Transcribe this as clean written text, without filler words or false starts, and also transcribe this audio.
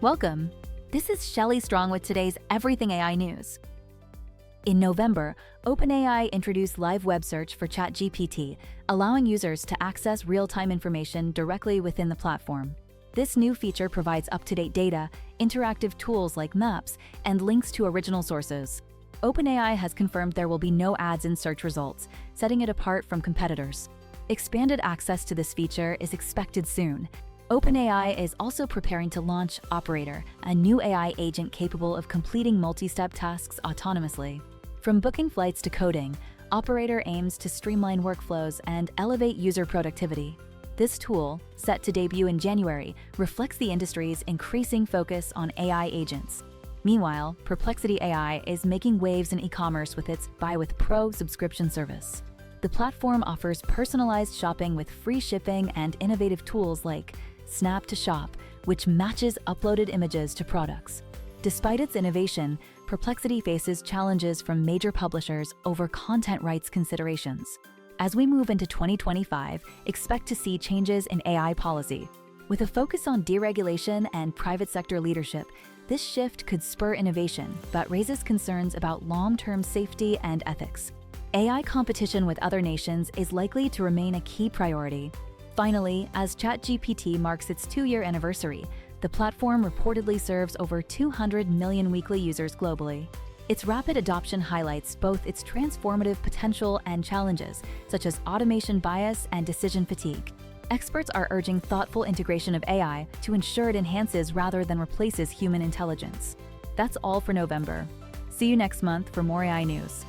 Welcome. This is Shelley Strong with today's Everything AI News. In November, OpenAI introduced live web search for ChatGPT, allowing users to access real-time information directly within the platform. This new feature provides up-to-date data, interactive tools like maps, and links to original sources. OpenAI has confirmed there will be no ads in search results, setting it apart from competitors. Expanded access to this feature is expected soon. OpenAI is also preparing to launch Operator, a new AI agent capable of completing multi-step tasks autonomously. From booking flights to coding, Operator aims to streamline workflows and elevate user productivity. This tool, set to debut in January, reflects the industry's increasing focus on AI agents. Meanwhile, Perplexity AI is making waves in e-commerce with its Buy with Pro subscription service. The platform offers personalized shopping with free shipping and innovative tools like Snap to Shop, which matches uploaded images to products. Despite its innovation, Perplexity faces challenges from major publishers over content rights considerations. As we move into 2025, expect to see changes in AI policy. With a focus on deregulation and private sector leadership, this shift could spur innovation, but raises concerns about long-term safety and ethics. AI competition with other nations is likely to remain a key priority. Finally, as ChatGPT marks its 2-year anniversary, the platform reportedly serves over 200 million weekly users globally. Its rapid adoption highlights both its transformative potential and challenges, such as automation bias and decision fatigue. Experts are urging thoughtful integration of AI to ensure it enhances rather than replaces human intelligence. That's all for November. See you next month for more AI news.